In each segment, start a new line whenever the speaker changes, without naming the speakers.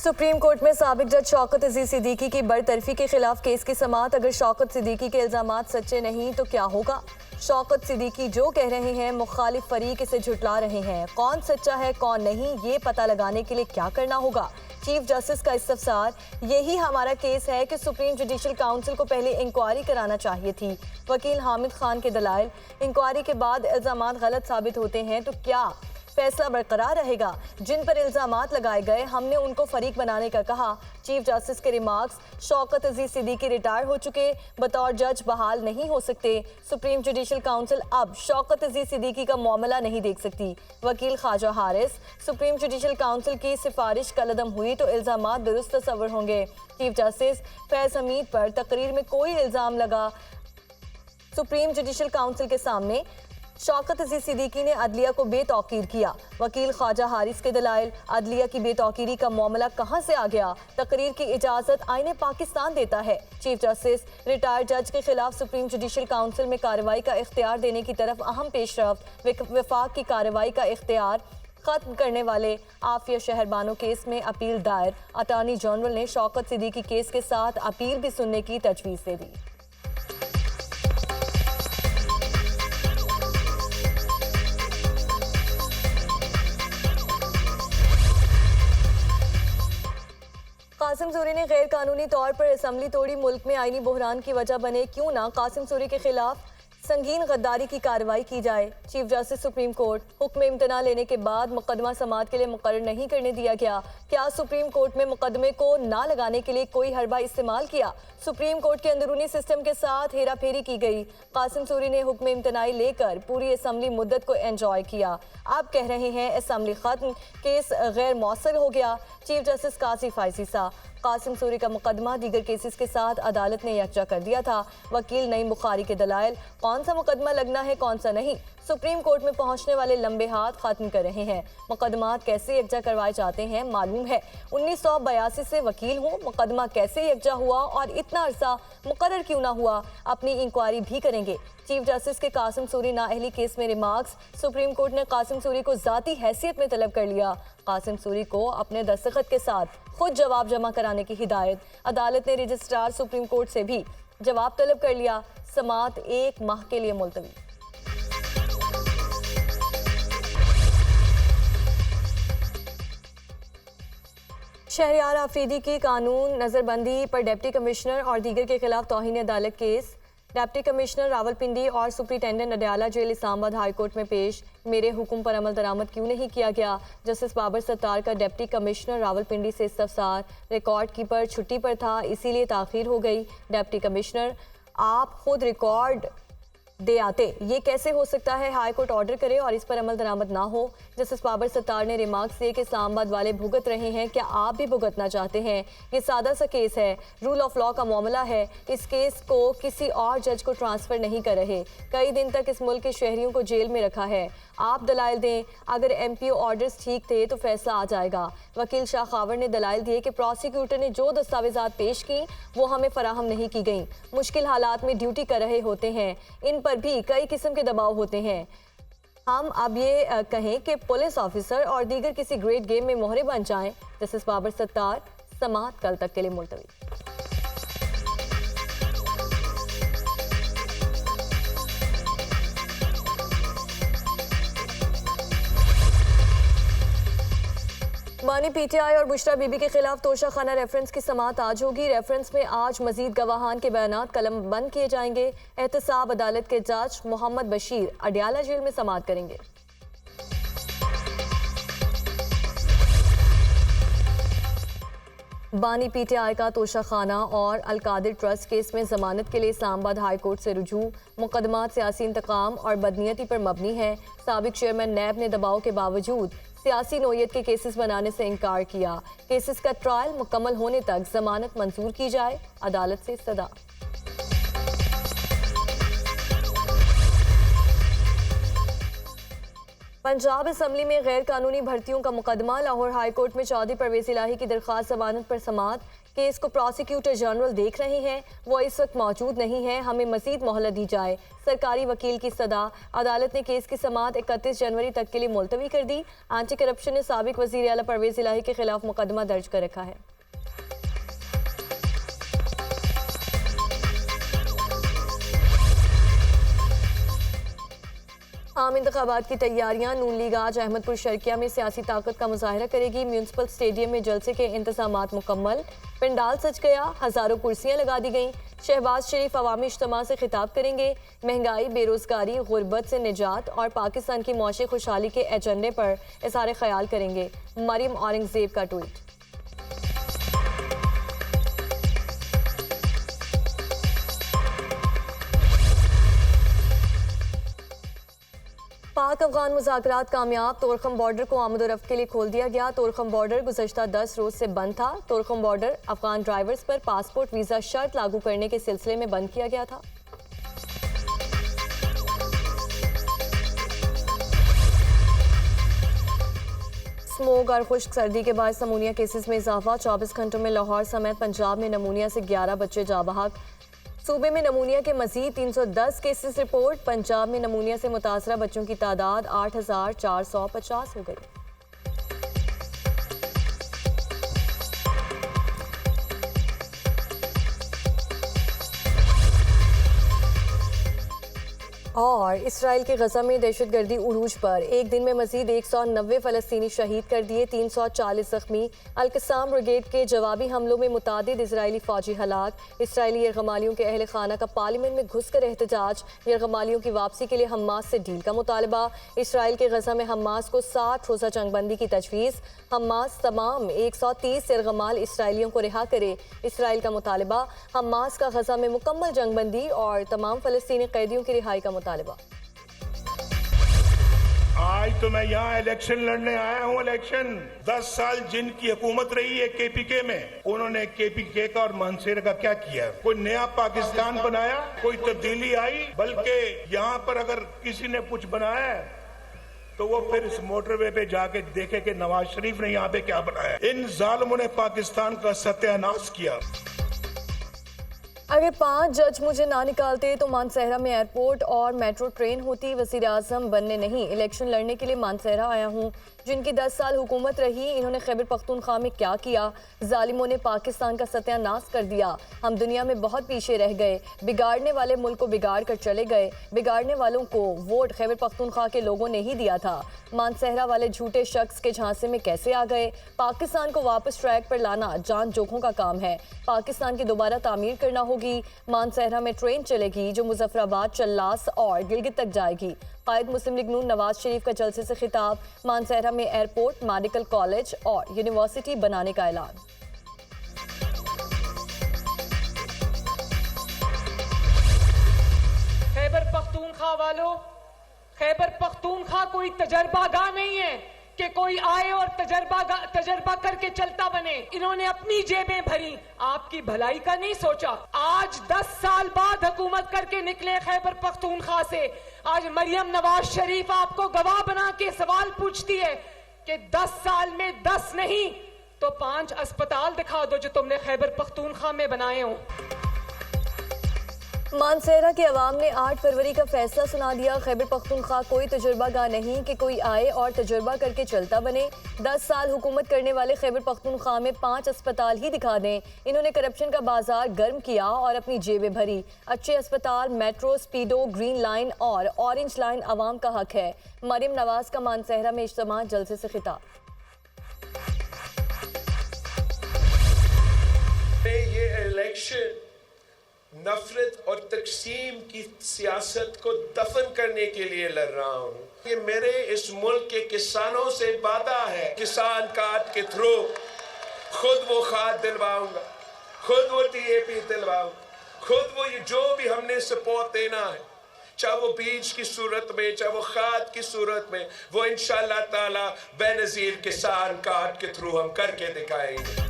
Supreme court में साबिक जज शौकत अजीज सिद्दीकी की बरतरफी के खिलाफ केस की समाअत। अगर शौकत सिद्दीकी के इल्जामात सच्चे नहीं तो क्या होगा? शौकत सिद्दीकी जो कह रहे हैं मुखालिफ फरीक इसे झुटला रहे हैं। कौन सच्चा है कौन नहीं ये पता लगाने के लिए क्या करना होगा? चीफ जस्टिस का इस्तफसार, यही हमारा केस है कि सुप्रीम जुडिशल काउंसिल को पहले इंक्वायरी कराना चाहिए थी। वकील हामिद खान के दलाइल, इंक्वायरी के बाद इल्जामात गलत साबित होते हैं तो क्या फैसला बरकरार रहेगा? जिन पर इल्जामात लगाए गए हमने उनको फरीक बनाने का कहा। चीफ जस्टिस के रिमार्क्स, शौकत अजीज सिद्दीकी रिटायर हो चुके, बतौर जज बहाल नहीं हो सकते। सुप्रीम जुडिशल काउंसिल अब शौकत अजीज सिद्दीकी का मामला नहीं देख सकती। वकील Khawaja Haris, supreme judicial council की सिफारिश कलअदम हुई तो इल्जामात दुरुस्त तस्वर होंगे। चीफ जस्टिस, फैज हमीद पर तकरीर में कोई इल्जाम लगा सुप्रीम जुडिशल काउंसिल के सामने। शौकत अजीज सिद्दीकी ने अदलिया को बेतौकीर किया। वकील ख्वाजा हारिस के दलाइल, अदलिया की बेतौकीरी का मामला कहां से आ गया? तकरीर की इजाजत आईने पाकिस्तान देता है। चीफ जस्टिस, रिटायर्ड जज के खिलाफ सुप्रीम जुडिशल काउंसिल में कार्रवाई का इख्तियार देने की तरफ अहम पेशरफ्त। वफाक की कार्रवाई का इख्तियार खत्म करने वाले आफिया शहरबानो केस में अपील दायर। अटॉर्नी जनरल ने शौकत सिद्दीकी केस के साथ अपील भी सुनने की तजवीज़ दे दी। कासिम सूरी ने गैर कानूनी तौर पर असम्बली तोड़ी, मुल्क में आईनी बहरान की वजह बने। क्यों ना कासिम सूरी के खिलाफ संगीन गद्दारी की कार्रवाई की जाए। चीफ जस्टिस सुप्रीम कोर्ट, हुक्म इम्तना लेने के बाद मुकदमा समाअत के लिए मुकर्रर नहीं करने दिया गया। क्या सुप्रीम कोर्ट में मुकदमे को ना लगाने के लिए कोई हरबा इस्तेमाल किया? सुप्रीम कोर्ट के अंदरूनी सिस्टम के साथ हेरा फेरी की गई। कासिम सूरी ने हुक्म इम्तनाई लेकर पूरी असम्बली मुद्दत को एंजॉय किया। अब कह रहे हैं असम्बली खत्म, केस गैर मौसर हो गया। चीफ जस्टिस काजी फाइसीसा, कासिम सूरी का मुकदमा दीगर केसेस के साथ अदालत ने यकजा कर दिया था। वकील नईम बुखारी के दलाइल, कौन सा मुकदमा लगना है कौन सा नहीं, सुप्रीम कोर्ट में पहुंचने वाले लंबे हाथ खत्म कर रहे हैं। मुकदमात कैसे यकजा करवाए जाते हैं मालूम है। 1982 से वकील हूँ, मुकदमा कैसे यकजा हुआ और इतना अरसा मुकर्रर क्यों ना हुआ, अपनी इंक्वायरी भी करेंगे। चीफ जस्टिस के कासिम सूरी नाअहली केस में रिमार्क्स, सुप्रीम कोर्ट ने कासिम सूरी को ज़ाती हैसियत में तलब कर लिया। कासिम सूरी को अपने दस्तखत के साथ खुद जवाब जमा कराने की हिदायत। अदालत ने रजिस्ट्रार सुप्रीम कोर्ट से भी जवाब तलब कर लिया। समाअत 1 माह के लिए मुलतवी। शहरयार आफरीदी की कानून नज़रबंदी पर डिप्टी कमिश्नर और दीगर के खिलाफ तौहीन अदालत केस। डिप्टी कमिश्नर रावलपिंडी और superintendent Adiala jail Islamabad high court में पेश। मेरे हुक्म पर अमल दरामद क्यों नहीं किया गया? जस्टिस बाबर सत्तार का डिप्टी कमिश्नर रावलपिंडी से इस्तफसार, रिकॉर्ड कीपर छुट्टी पर था इसीलिए ताखीर हो गई। डिप्टी कमिश्नर, आप खुद रिकॉर्ड दे आते, ये कैसे हो सकता है? हाई कोर्ट ऑर्डर करे और इस पर अमल दरामद ना हो। जस्टिस बाबर सत्तार ने रिमार्क्स दिए कि इस्लामाबाद वाले भुगत रहे हैं, क्या आप भी भुगतना चाहते हैं? ये सादा सा केस है, रूल ऑफ लॉ का मामला है। इस केस को किसी और जज को ट्रांसफ़र नहीं कर रहे। कई दिन तक इस मुल्क के शहरियों को जेल में रखा है। आप दलाइल दें, अगर MPO ऑर्डर्स ठीक थे तो फैसला आ जाएगा। वकील शाह खावर ने दलाइल दिए कि प्रोसिक्यूटर ने जो दस्तावेजात पेश की वो हमें फराहम नहीं की गई। मुश्किल हालात में ड्यूटी कर रहे होते हैं, इन पर भी कई किस्म के दबाव होते हैं। हम अब ये कहें कि पुलिस ऑफिसर और दीगर किसी ग्रेट गेम में मोहरे बन जाएं। जस्टिस बाबर सत्तार, समाअत कल तक के लिए मुलतवी। बानी PTI और बुशरा बीबी के खिलाफ तोशा खाना रेफरेंस की समाअत आज होगी। रेफरेंस में आज मजीद गवाहान के बयानात कलम बंद किए जाएंगे। एहतसाब अदालत के जज मोहम्मद बशीर अडयाला जेल में समाअत करेंगे। बानी PTI का तोशा खाना और अलकादिर ट्रस्ट केस में जमानत के लिए इस्लामाबाद हाई कोर्ट से रुजू। मुकदमात सियासी इंतकाम और बदनीयती पर मबनी है। साबिक चेयरमैन नैब ने दबाव के बावजूद सियासी नोयत के केसेस बनाने से इनकार किया। केसेस का ट्रायल मुकम्मल होने तक जमानत मंजूर की जाए, अदालत से इस्तदा। पंजाब असम्बली में गैर कानूनी भर्तियों का मुकदमा। लाहौर हाई कोर्ट में चौधरी परवेज इलाही की दरख्वास्त जमानत पर समाअत। केस को प्रोसिक्यूटर जनरल देख रहे हैं, वो इस वक्त मौजूद नहीं है, हमें मजीद मोहलत दी जाए। सरकारी वकील की सदा। अदालत ने केस की समाअत 31 जनवरी तक के लिए मुलतवी कर दी। एंटी करप्शन ने साबिक वज़ीर आला परवेज इलाही के खिलाफ मुकदमा दर्ज कर रखा है। आम इंतखाबात की तैयारियां। नून लीग आज अहमदपुर शर्किया में सियासी ताकत का मुजाहरा करेगी। म्यूनसिपल स्टेडियम में जलसे के इंतजामात मुकम्मल। पंडाल सज गया, हजारों कुर्सियां लगा दी गईं। शहबाज शरीफ अवामी इज्तिमा से खिताब करेंगे। महंगाई, बेरोजगारी, गुर्बत से निजात और पाकिस्तान की मौशी खुशहाली के एजेंडे पर इज़हार ख्याल करेंगे। मरियम औरंगजेब का ट्वीट। पाक अफगान मुज़ाकरात कामयाब। तोरखम बॉर्डर को आमद-ओ-रफ्त के लिए खोल दिया गया। तोरखम बॉर्डर गुज़श्ता 10 रोज से बंद था। तोरखम बॉर्डर अफगान ड्राइवर्स पर पासपोर्ट वीज़ा शर्त लागू करने के सिलसिले में बंद किया गया था। स्मोक और खुश्क सर्दी के बाद नमूनिया केसेस में इजाफा। 24 घंटों में लाहौर समेत पंजाब में नमूनिया से 11 बच्चे जा बहक। सूबे में नमूनिया के मजीद 310 केसेस रिपोर्ट। पंजाब में नमूनिया से मुतासरा बच्चों की तादाद 8,450 हो गई। और इसराइल के गजा में दहशतगर्दी उरूज पर। एक दिन में मजीद 190 फ़लस्तीनी शहीद कर दिए, 340 जख्मी। अल-कसाम ब्रिगेड के जवाबी हमलों में मुतादिद इजरायली फौजी हलाक। इसराइली यरगमालियों के अहल खाना का पार्लियामेंट में घुसकर एहतजाज। यरगमालियों की वापसी के लिए हमास से डील का मुतालबा। इसराइल के गजा में हमास को 60 रोज़ा जंगबंदी की तजवीज़। हमास तमाम 130 यरगमाल इसराइलियों को रिहा करे, इसराइल का मुतालबा। हमास का गजा में मुकम्मल जंगबंदी और तमाम फ़लस्तीनी कैदियों की रिहाई का मुतालबा।
आज तो मैं यहाँ इलेक्शन लड़ने आया हूँ। इलेक्शन 10 साल जिनकी हुकूमत रही है केपीके में, उन्होंने केपीके का और मानसेरा का क्या किया? कोई नया पाकिस्तान बनाया? कोई तब्दीली आई? बल्कि यहाँ पर अगर किसी ने कुछ बनाया है तो वो फिर इस मोटरवे पे जाके देखे कि नवाज शरीफ ने यहाँ पे क्या बनाया। इन जालिमों ने पाकिस्तान का सत्यानाश किया।
अगर 5 जज मुझे ना निकालते तो मानसहरा में एयरपोर्ट और मेट्रो ट्रेन होती। वज़ीर आज़म बनने नहीं, इलेक्शन लड़ने के लिए मानसहरा आया हूँ। जिनकी 10 साल हुकूमत रही, इन्होंने खैबर पख्तूनख्वा में क्या किया? जालिमों ने पाकिस्तान का सत्यानाश कर दिया। हम दुनिया में बहुत पीछे रह गए। बिगाड़ने वाले मुल्क को बिगाड़ कर चले गए। बिगाड़ने वालों को वोट खैबर पख्तूनख्वा के लोगों ने ही दिया था। मानसहरा वाले झूठे शख्स के झांसे में कैसे आ गए? पाकिस्तान को वापस ट्रैक पर लाना जान जोखों का काम है। पाकिस्तान की दोबारा तामीर करना होगी। मानसहरा में ट्रेन चलेगी जो मुजफ्फराबाद, चल्लास और गिलगित तक जाएगी। कायद मुस्लिम लीग नून नवाज शरीफ का जलसे से खिताब। मानसहरा में एयरपोर्ट, मेडिकल कॉलेज और यूनिवर्सिटी बनाने का ऐलान।
खैबर पख्तूनख्वा वालों, खैबर पख्तूनख्वा कोई तजर्बागाह नहीं है कि कोई आए और तजर्बा करके चलता बने। इन्होंने अपनी जेबें भरी, आपकी भलाई का नहीं सोचा। आज 10 साल बाद हुकूमत करके निकले खैबर पख्तूनख्वा से। आज मरियम नवाज शरीफ आपको गवाह बना के सवाल पूछती है कि 10 साल में 10 नहीं तो 5 अस्पताल दिखा दो जो तुमने खैबर पख्तूनख्वा में बनाए हो।
मानसहरा के अवाम ने 8 फरवरी का फैसला सुना दिया। खैबर पख्तूनख्वा कोई तजुर्बागाह नहीं कि कोई आए और तजुर्बा करके चलता बने। 10 साल हुकूमत करने वाले खैबर पख्तूनख्वा में 5 अस्पताल ही दिखा दें। इन्होंने करप्शन का बाजार गर्म किया और अपनी जेबें भरी। अच्छे अस्पताल, मेट्रो, स्पीडो, ग्रीन लाइन और ऑरेंज लाइन अवाम का हक है। मरियम नवाज का मानसहरा में इज्तिमा, जलसे से खिताब।
ये इलेक्शन नफरत और तकसीम की सियासत को दफन करने के लिए लड़ रहा हूँ। ये मेरे इस मुल्क के किसानों से वादा है, किसान कार्ड के थ्रू खुद वो खाद दिलवाऊंगा, खुद वो DAP दिलवाऊंगा, खुद वो ये जो भी हमने सपोर्ट देना है, चाहे वो बीज की सूरत में, चाहे वो खाद की सूरत में, वो इंशाअल्लाह ताला बेनज़ीर किसान कार्ड के थ्रू हम करके दिखाएंगे।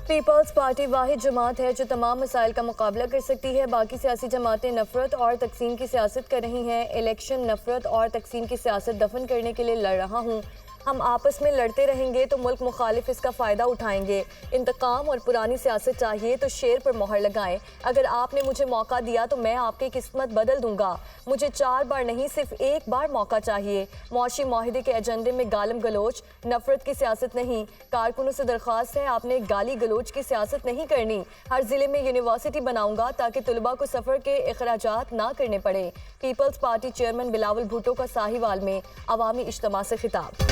पीपल्स पार्टी वाहिद जमात है जो तमाम मसाइल का मुकाबला कर सकती है। बाकी सियासी जमातें नफरत और तकसीम की सियासत कर रही हैं। इलेक्शन नफरत और तकसीम की सियासत दफन करने के लिए लड़ रहा हूँ। हम आपस में लड़ते रहेंगे तो मुल्क मुखालिफ इसका फ़ायदा उठाएंगे। इंतकाम और पुरानी सियासत चाहिए तो शेर पर मोहर लगाएं। अगर आपने मुझे मौका दिया तो मैं आपकी किस्मत बदल दूंगा। मुझे 4 बार नहीं, सिर्फ 1 बार मौका चाहिए। मुआशी माहिदे के एजेंडे में गालम गलोच, नफरत की सियासत नहीं। कारकुनों से दरख्वास्त है, आपने गाली गलोच की सियासत नहीं करनी। हर ज़िले में यूनिवर्सिटी बनाऊंगा ताकि तलबा को सफ़र के अखराजात ना करने पड़े। पीपल्स पार्टी चेयरमैन बिलावल भुट्टो का साहिवाल में अवामी इज्तिमा से खिताब।